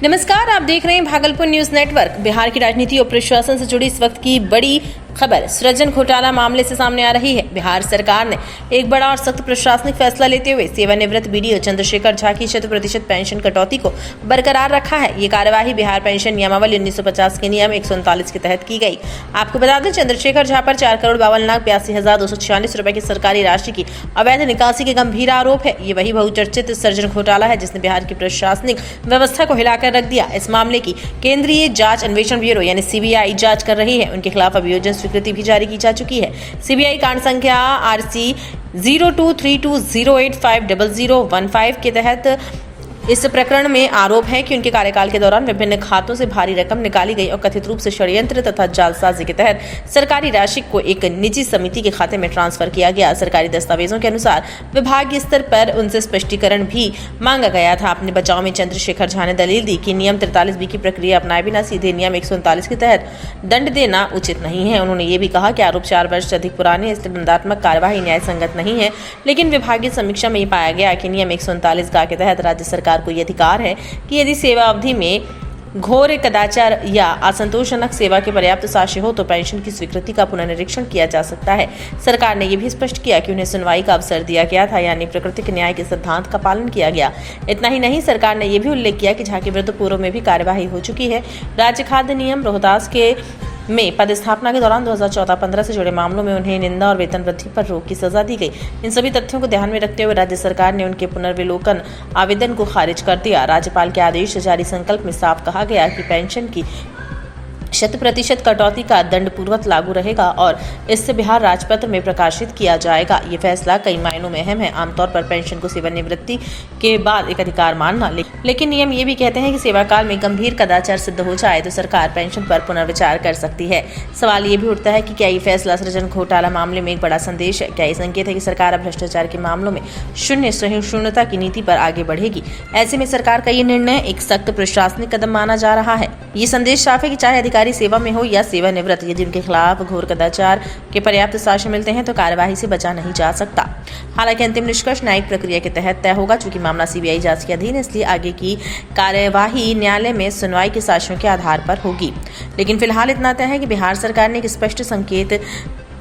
नमस्कार, आप देख रहे हैं भागलपुर न्यूज नेटवर्क। बिहार की राजनीति और प्रशासन से जुड़ी इस वक्त की बड़ी खबर सृजन घोटाला मामले से सामने आ रही है। बिहार सरकार ने एक बड़ा और सख्त प्रशासनिक फैसला लेते हुए सेवानिवृत्त बीडीओ चंद्रशेखर झा की 100% पेंशन कटौती को बरकरार रखा है। ये कार्यवाही बिहार पेंशन नियमावली 1950 के नियम 139 के तहत की गई। आपको बता दें, चंद्रशेखर झा पर 4,52,82,246 रुपए की सरकारी राशि की अवैध निकासी के गंभीर आरोप है। ये वही बहुचर्चित सृजन घोटाला है जिसने बिहार की प्रशासनिक व्यवस्था को हिलाकर रख दिया। इस मामले की केंद्रीय जांच अन्वेषण ब्यूरो यानी सीबीआई जांच कर रही है। उनके खिलाफ अभियोजन स्वीकृति भी जारी की जा चुकी है। सीबीआई कांड संख्या RC 023208500015 के तहत इस प्रकरण में आरोप है कि उनके कार्यकाल के दौरान विभिन्न खातों से भारी रकम निकाली गई और कथित रूप से षड्यंत्र तथा जालसाजी के तहत सरकारी राशि को एक निजी समिति के खाते में ट्रांसफर किया गया। सरकारी दस्तावेजों के अनुसार विभागीय स्तर पर उनसे स्पष्टीकरण भी मांगा गया था। अपने बचाव में चंद्रशेखर झा ने दलील दी कि नियम 43B की प्रक्रिया अपनाए बिना सीधे नियम 139 के तहत दंड देना उचित नहीं है। उन्होंने ये भी कहा कि आरोप 4 वर्ष से अधिक पुराने, इसलिए दंडात्मक कार्यवाही न्याय संगत नहीं है। लेकिन विभागीय समीक्षा में ये पाया गया कि नियम 139 के तहत राज्य सरकार को यह अधिकार है कि यदि सेवा अवधि में घोर कदाचार या असंतोषजनक सेवा के पर्याप्त साक्ष्य हो तो पेंशन की स्वीकृति का पुनर्निरीक्षण किया जा सकता है। सरकार ने यह भी स्पष्ट किया कि उन्हें सुनवाई का अवसर दिया गया था, यानी प्राकृतिक न्याय के सिद्धांत का पालन किया गया। इतना ही नहीं, सरकार ने यह भी उल्लेख किया कि झा के विरुद्ध पूर्व में भी कार्यवाही हो चुकी है। राज्य खाद्य नियम रोहतास के में पदस्थापना के दौरान 2014-15 से जुड़े मामलों में उन्हें निंदा और वेतन वृद्धि पर रोक की सजा दी गई। इन सभी तथ्यों को ध्यान में रखते हुए राज्य सरकार ने उनके पुनर्विलोकन आवेदन को खारिज कर दिया। राज्यपाल के आदेश से जारी संकल्प में साफ कहा गया कि पेंशन की 100% कटौती का दंड पूर्वक लागू रहेगा और इससे बिहार राजपत्र में प्रकाशित किया जाएगा। ये फैसला कई मायनों में अहम है। आमतौर पर पेंशन को सेवानिवृत्ति के बाद एक अधिकार मानना, लेकिन नियम ये भी कहते हैं कि सेवा काल में गंभीर कदाचार सिद्ध हो जाए तो सरकार पेंशन पर पुनर्विचार कर सकती है। सवाल ये भी उठता है कि क्या ये फैसला सृजन घोटाला मामले में एक बड़ा संदेश है? क्या ये संकेत है कि सरकार अब भ्रष्टाचार के मामलों में शून्य सहिष्णुता की नीति पर आगे बढ़ेगी? ऐसे में सरकार का ये निर्णय एक सख्त प्रशासनिक कदम माना जा रहा है। ये संदेश साफ है कि चाहे अधिकारी सेवा में हो या सेवानिवृत्त, यदि उनके खिलाफ घोर कदाचार के पर्याप्त साक्ष्य मिलते हैं तो कार्यवाही से बचा नहीं जा सकता। हालांकि अंतिम निष्कर्ष न्यायिक प्रक्रिया के तहत तय होगा। चूंकि मामला सीबीआई जांच के अधीन है, इसलिए आगे की कार्यवाही न्यायालय में सुनवाई के साक्ष्यों के आधार पर होगी। लेकिन फिलहाल इतना तय है कि बिहार सरकार ने एक स्पष्ट संकेत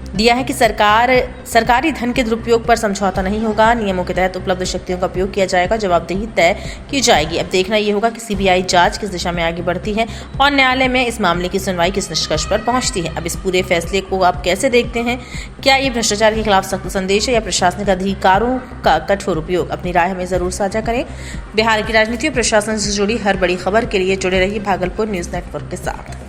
दिया है कि सरकारी धन के दुरुपयोग पर समझौता नहीं होगा। नियमों के तहत उपलब्ध शक्तियों का उपयोग किया जाएगा, जवाबदेही तय की जाएगी। अब देखना यह होगा कि सीबीआई जांच किस दिशा में आगे बढ़ती है और न्यायालय में इस मामले की सुनवाई किस निष्कर्ष पर पहुंचती है। अब इस पूरे फैसले को आप कैसे देखते हैं? क्या ये भ्रष्टाचार के खिलाफ सख्त संदेश है या प्रशासनिक अधिकारों का कठोर उपयोग? अपनी राय हमें जरूर साझा करें। बिहार की राजनीति और प्रशासन से जुड़ी हर बड़ी खबर के लिए जुड़े रहिए भागलपुर न्यूज नेटवर्क के साथ।